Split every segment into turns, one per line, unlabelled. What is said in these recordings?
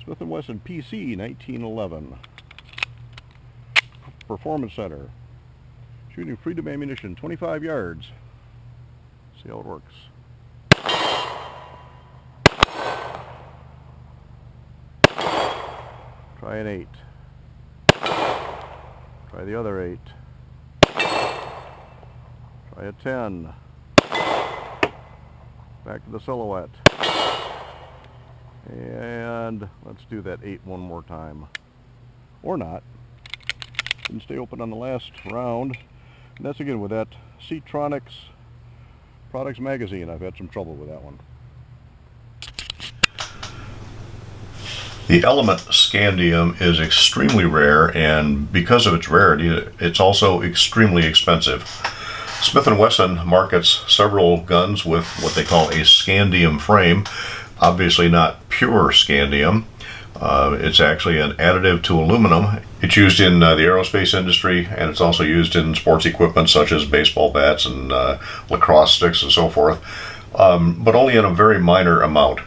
Smith Wesson PC 1911. Performance Center. Shooting freedom ammunition, 25 yards. See how it works. Try an 8. Try the other 8. Try a 10. Back to the silhouette. And let's do that 8 one more time. Or not. Didn't stay open on the last round. And that's again with that Seatronics Products Magazine. I've had some trouble with that one.
The element scandium is extremely rare, and because of its rarity, it's also extremely expensive. Smith & Wesson markets several guns with what they call a scandium frame. Obviously not pure scandium. It's actually an additive to aluminum. It's used in the aerospace industry, and it's also used in sports equipment such as baseball bats and lacrosse sticks and so forth, but only in a very minor amount.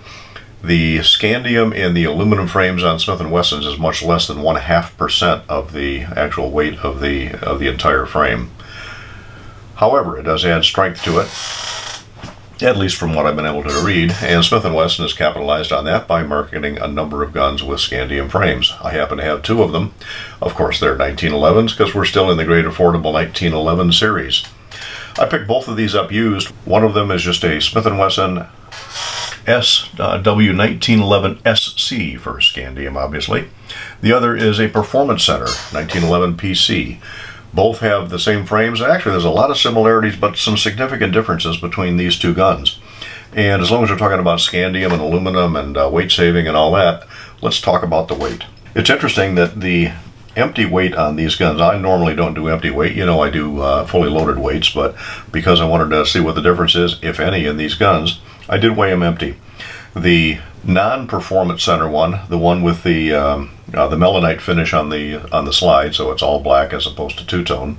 The scandium in the aluminum frames on Smith & Wesson's is much less than 0.5% of the actual weight of the entire frame. However, it does add strength to it, at least from what I've been able to read, and Smith & Wesson has capitalized on that by marketing a number of guns with scandium frames. I happen to have 2 of them. Of course, they're 1911s because we're still in the great affordable 1911 series. I picked both of these up used. One of them is just a Smith & Wesson S&W 1911 SC for scandium, obviously. The other is a Performance Center 1911 PC. Both have the same frames. Actually, there's a lot of similarities, but some significant differences between these 2 guns. And as long as we're talking about scandium and aluminum and weight saving and all that, let's talk about the weight. It's interesting that the empty weight on these guns, I normally don't do empty weight. You know, I do fully loaded weights, but because I wanted to see what the difference is, if any, in these guns, I did weigh them empty. The non-Performance Center one, the one with the melanite finish on the slide, so it's all black as opposed to two-tone,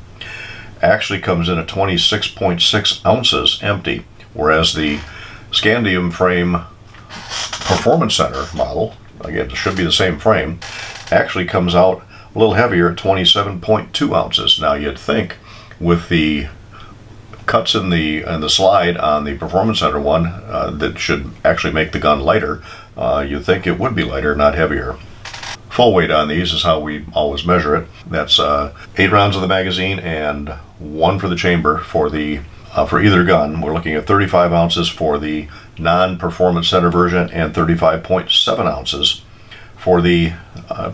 actually comes in at 26.6 ounces empty, whereas the scandium frame Performance Center model, again, it should be the same frame, actually comes out a little heavier at 27.2 ounces. Now, you'd think with the cuts in the slide on the Performance Center one that should actually make the gun lighter, you'd think it would be lighter, not heavier. Full weight on these is how we always measure it. That's 8 rounds of the magazine and 1 for the chamber for either gun. We're looking at 35 ounces for the non-Performance Center version and 35.7 ounces for the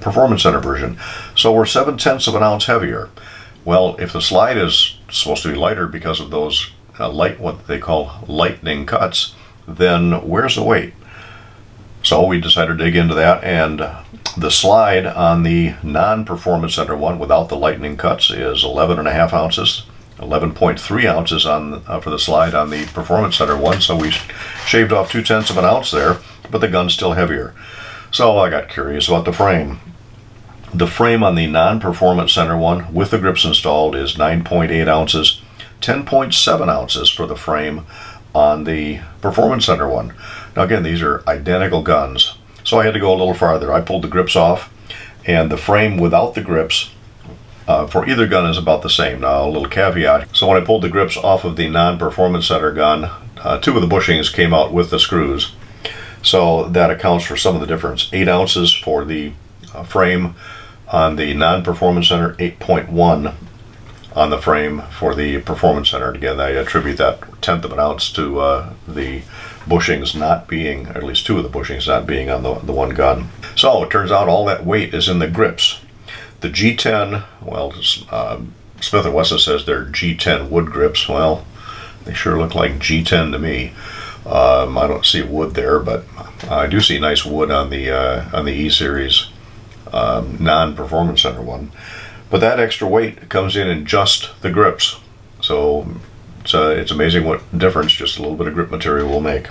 Performance Center version. So we're 0.7 of an ounce heavier. Well, if the slide is supposed to be lighter because of those what they call lightning cuts, then where's the weight? So we decided to dig into that, and the slide on the non-Performance Center one without the lightning cuts is 11.5 ounces, 11.3 ounces for the slide on the Performance Center one, so we shaved off 0.2 of an ounce there, but the gun's still heavier. So I got curious about the frame. The frame on the non-Performance Center one with the grips installed is 9.8 ounces, 10.7 ounces for the frame on the Performance Center one. Now again, these are identical guns, so I had to go a little farther. I pulled the grips off, and the frame without the grips for either gun is about the same. Now, a little caveat. So when I pulled the grips off of the non-Performance Center gun, 2 of the bushings came out with the screws. So that accounts for some of the difference. 8 ounces for the frame on the non-Performance Center, 8.1 on the frame for the Performance Center. And again, I attribute that 1/10 of an ounce to the bushings not being, or at least 2 of the bushings not being on the one gun. So it turns out all that weight is in the grips. The G10, well, Smith & Wesson says they're G10 wood grips. Well, they sure look like G10 to me. I don't see wood there, but I do see nice wood on the E-Series non-Performance Center one. But that extra weight comes in just the grips. So it's amazing what difference just a little bit of grip material will make.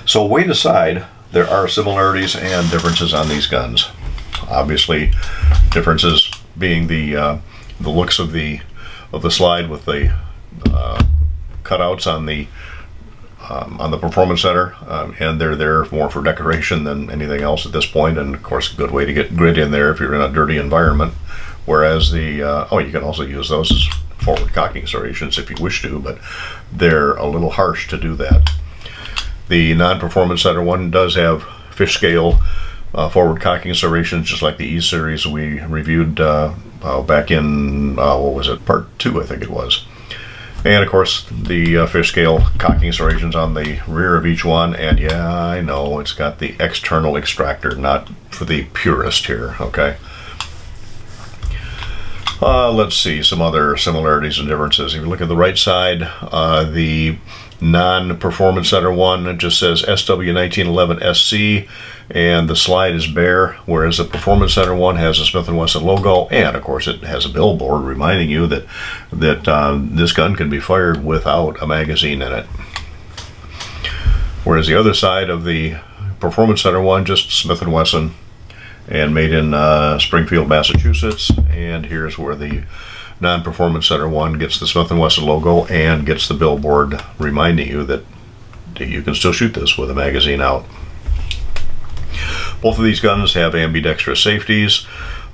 So weight aside, there are similarities and differences on these guns. Obviously, differences being the looks of the slide with the cutouts on the on the Performance Center, and they're there more for decoration than anything else at this point, and of course a good way to get grit in there if you're in a dirty environment. Whereas the, you can also use those as forward cocking serrations if you wish to, but they're a little harsh to do that. The non-Performance Center one does have fish scale forward cocking serrations, just like the E series we reviewed back in, what was it, part 2 I think it was. And of course the fish scale cocking serrations on the rear of each one, and yeah, I know it's got the external extractor, not for the purist here, okay? Let's see some other similarities and differences. If you look at the right side, the non-Performance Center one, it just says SW1911 SC, and the slide is bare, whereas the Performance Center one has a Smith & Wesson logo, and of course it has a billboard reminding you that this gun can be fired without a magazine in it. Whereas the other side of the Performance Center one, just Smith & Wesson, and made in Springfield, Massachusetts, and here's where the non-Performance Center one gets the Smith & Wesson logo and gets the billboard reminding you that you can still shoot this with a magazine out. Both of these guns have ambidextrous safeties.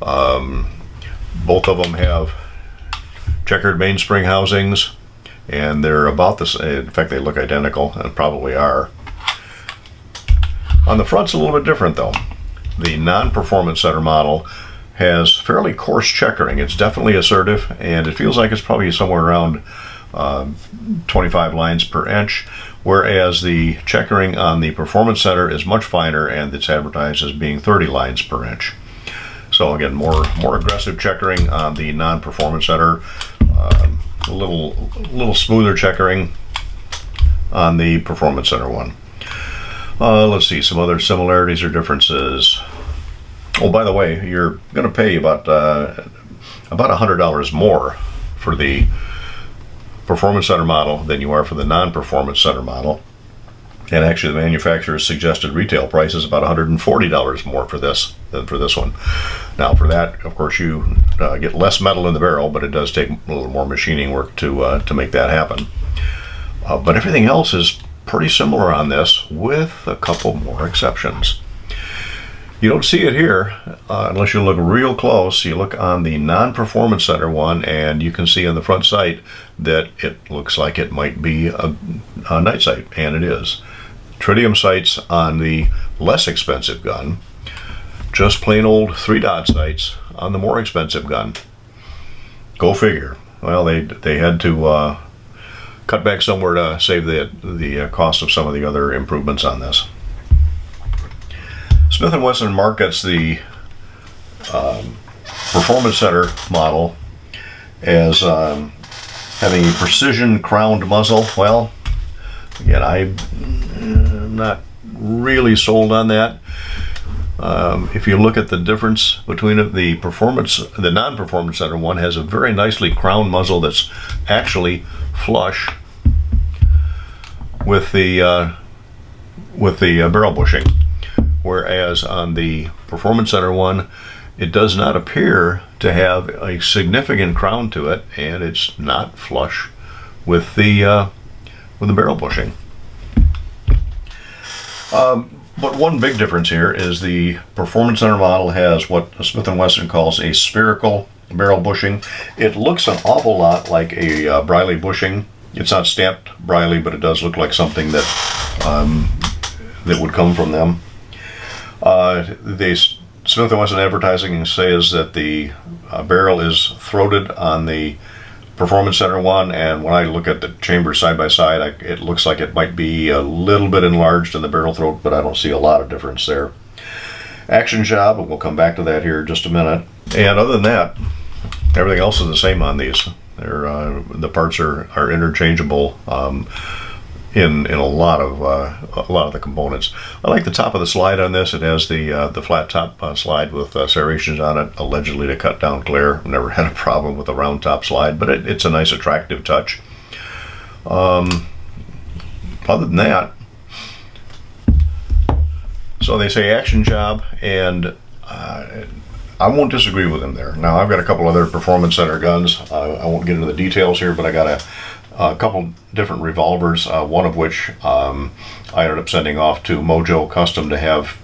Both of them have checkered mainspring housings, and they're about the same. In fact, they look identical, and probably are. On the front's a little bit different though. The non-Performance Center model has fairly coarse checkering. It's definitely assertive, and it feels like it's probably somewhere around 25 lines per inch, whereas the checkering on the Performance Center is much finer, and it's advertised as being 30 lines per inch. So again, more aggressive checkering on the non-Performance Center, a little smoother checkering on the Performance Center one. Let's see some other similarities or differences. Oh, by the way, you're going to pay about $100 more for the Performance Center model than you are for the non-Performance Center model. And actually, the manufacturer's suggested retail price is about $140 more for this than for this one. Now, for that, of course, you get less metal in the barrel, but it does take a little more machining work to make that happen. But everything else is pretty similar on this, with a couple more exceptions. You don't see it here unless you look real close. You look on the non-Performance Center one, and you can see on the front sight that it looks like it might be a night sight, and it is. Tritium sights on the less expensive gun, just plain old 3-dot sights on the more expensive gun. Go figure. Well, they had to cut back somewhere to save the cost of some of the other improvements on this. Smith & Wesson markets the Performance Center model as having a precision crowned muzzle. Well, again, I'm not really sold on that. If you look at the difference between the non-Performance Center one has a very nicely crowned muzzle that's actually flush with the barrel bushing, whereas on the Performance Center one, it does not appear to have a significant crown to it, and it's not flush with the barrel bushing. But one big difference here is the Performance Center model has what Smith & Wesson calls a spherical barrel bushing. It looks an awful lot like a Briley bushing. It's not stamped Briley, but it does look like something that would come from them. Smith & Wesson advertising says that the barrel is throated on the Performance Center one, and when I look at the chambers side by side, it looks like it might be a little bit enlarged in the barrel throat, but I don't see a lot of difference there. Action job, and we'll come back to that here in just a minute. And other than that, everything else is the same on these. The parts are interchangeable in a lot of the components. I like the top of the slide on this. It has the flat top slide with serrations on it, allegedly to cut down glare. I've never had a problem with a round top slide, but it's a nice attractive touch. Other than that, so they say action job, and I won't disagree with them there. Now, I've got a couple other Performance Center guns. I won't get into the details here, but I got a couple different revolvers, one of which I ended up sending off to Mojo Custom to have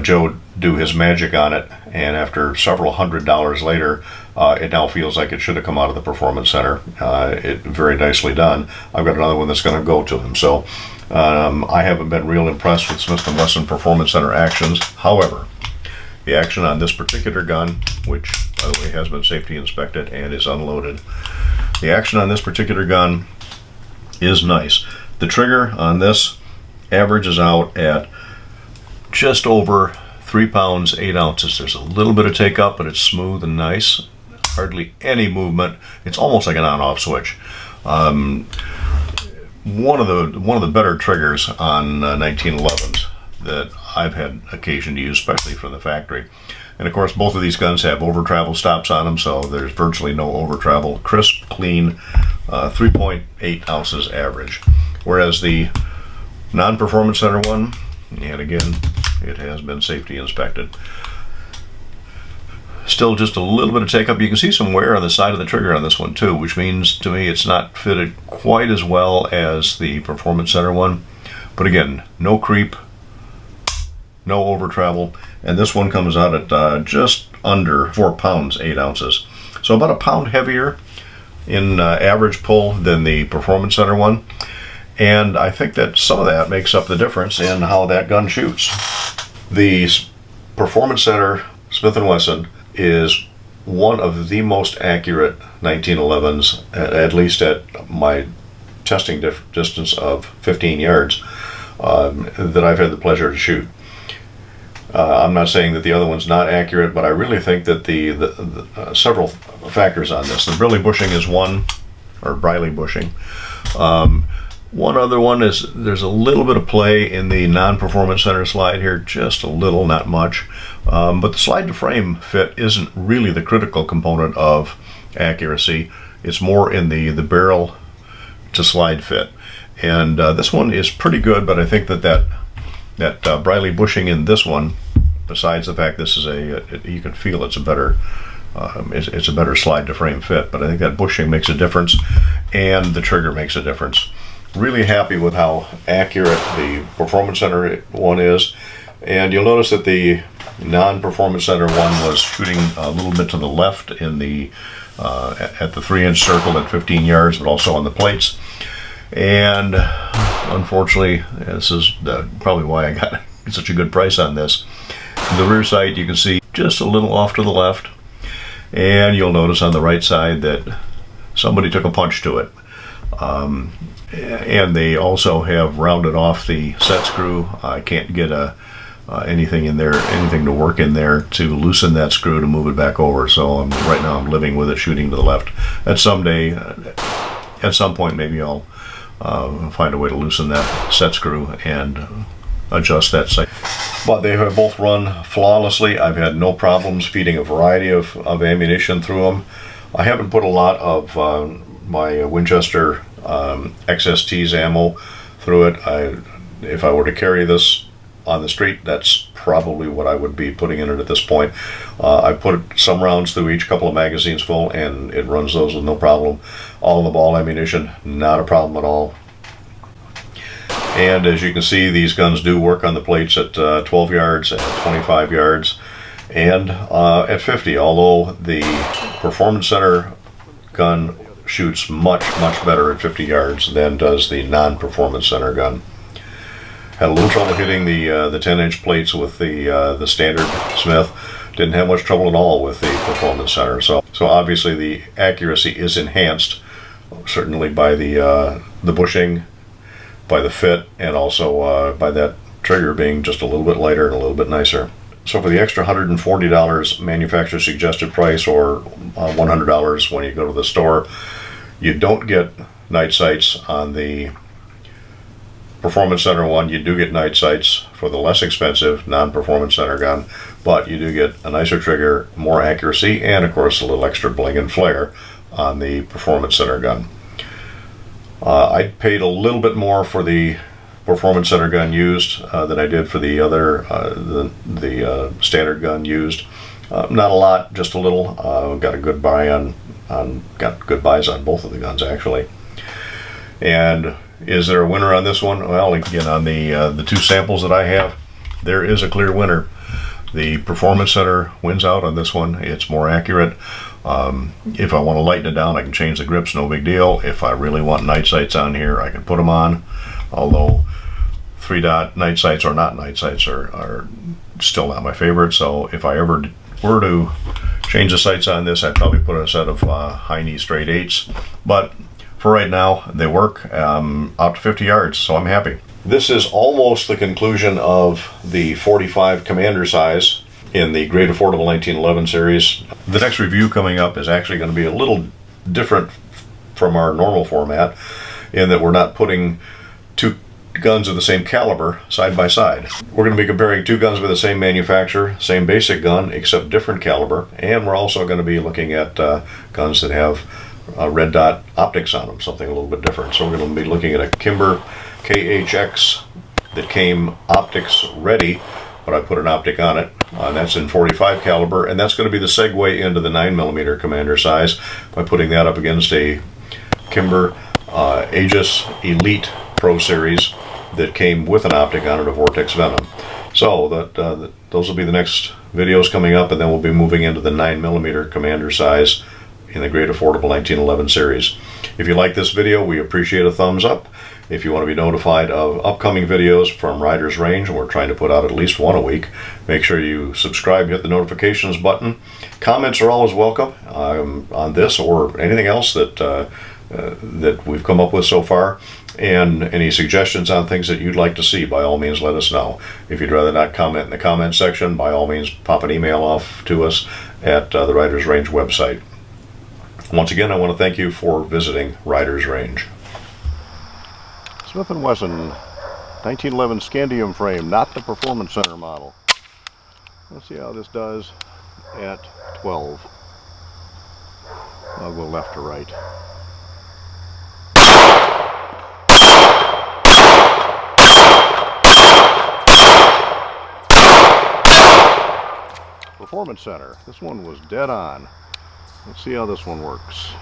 Joe do his magic on it, and after several $100s later, it now feels like it should have come out of the Performance Center. It very nicely done. I've got another one that's going to go to him. So I haven't been real impressed with Smith & Wesson Performance Center actions. However, the action on this particular gun, which by the way has been safety inspected and is unloaded, the action on this particular gun is nice. The trigger on this averages out at just over 3 pounds 8 ounces. There's a little bit of take up, but it's smooth and nice. Hardly any movement. It's almost like an on-off switch. One of the better triggers on 1911s that I've had occasion to use, especially from the factory. And of course, both of these guns have over travel stops on them, so there's virtually no over travel. Crisp, clean, 3.8 ounces average. Whereas the non-Performance Center one, and again, it has been safety inspected, still just a little bit of take up. You can see some wear on the side of the trigger on this one too, which means to me it's not fitted quite as well as the Performance Center one. But again, no creep, no over travel, and this one comes out at just under 4 pounds 8 ounces. So about a pound heavier in average pull than the Performance Center one. And I think that some of that makes up the difference in how that gun shoots. The Performance Center Smith & Wesson is one of the most accurate 1911s, at least at my testing distance of 15 yards, that I've had the pleasure to shoot. I'm not saying that the other one's not accurate, but I really think that the several factors on this. The Briley bushing is one, or Briley bushing. One other one is there's a little bit of play in the non-Performance Center slide here, just a little, not much. But the slide to frame fit isn't really the critical component of accuracy. It's more in the barrel to slide fit. And this one is pretty good, but I think that Briley bushing in this one, besides the fact this is you can feel it's a better it's a better slide to frame fit, but I think that bushing makes a difference and the trigger makes a difference. Really happy with how accurate the Performance Center one is, and you'll notice that the non-Performance Center one was shooting a little bit to the left in the at the 3-inch circle at 15 yards, but also on the plates. And unfortunately, this is probably why I got such a good price on this. The rear sight, you can see just a little off to the left, and you'll notice on the right side that somebody took a punch to it. And they also have rounded off the set screw. I can't get anything in there, anything to work in there to loosen that screw to move it back over. So right now I'm living with it shooting to the left. At some point, maybe I'll find a way to loosen that set screw and adjust that sight. But they have both run flawlessly. I've had no problems feeding a variety of ammunition through them. I haven't put a lot of my Winchester XST's ammo through it. If I were to carry this on the street, that's probably what I would be putting in it at this point. I put some rounds through each, couple of magazines full, and it runs those with no problem. All the ball ammunition, not a problem at all. And as you can see, these guns do work on the plates at 12 yards, at 25 yards, and at 50, although the Performance Center gun shoots much better at 50 yards than does the non-Performance Center gun. Had a little trouble hitting the 10-inch plates with the standard Smith. Didn't have much trouble at all with the Performance Center. So obviously the accuracy is enhanced, certainly by the bushing, by the fit, and also by that trigger being just a little bit lighter and a little bit nicer. So for the extra $140 manufacturer suggested price, or $100 when you go to the store, you don't get night sights on the Performance Center one. You do get night sights for the less expensive non-Performance Center gun, but you do get a nicer trigger, more accuracy, and of course a little extra bling and flare on the Performance Center gun. I paid a little bit more for the Performance Center gun used than I did for the other, the standard gun used. Not a lot, just a little. Got a good buy got good buys on both of the guns actually. And is there a winner on this one? Well, again, on the two samples that I have, there is a clear winner. The Performance Center wins out on this one. It's more accurate. If I want to lighten it down, I can change the grips, no big deal. If I really want night sights on here, I can put them on. Although 3-dot night sights or not night sights are still not my favorite. So if I ever were to change the sights on this, I'd probably put a set of high knee straight 8s. But for right now, they work out to 50 yards, so I'm happy. This is almost the conclusion of the 45 Commander size in the Great Affordable 1911 series. The next review coming up is actually going to be a little different from our normal format, in that we're not putting two guns of the same caliber side by side. We're going to be comparing two guns with the same manufacturer, same basic gun, except different caliber, and we're also going to be looking at guns that have red dot optics on them, something a little bit different. So we're going to be looking at a Kimber KHX that came optics ready, but I put an optic on it. That's in 45 caliber, and that's going to be the segue into the 9mm Commander size by putting that up against a Kimber Aegis Elite Pro Series that came with an optic on it, a Vortex Venom. So those will be the next videos coming up, and then we'll be moving into the 9mm Commander size in the Great Affordable 1911 series. If you like this video, we appreciate a thumbs up. If you want to be notified of upcoming videos from Riders Range, and we're trying to put out at least one a week, make sure you subscribe, hit the notifications button. Comments are always welcome on this or anything else that we've come up with so far. And any suggestions on things that you'd like to see, by all means, let us know. If you'd rather not comment in the comment section, by all means, pop an email off to us at the Riders Range website. Once again, I want to thank you for visiting Riders Range.
Smith & Wesson 1911 Scandium Frame, not the Performance Center model. Let's see how this does at 12. I'll go left to right. Performance Center. This one was dead on. Let's see how this one works.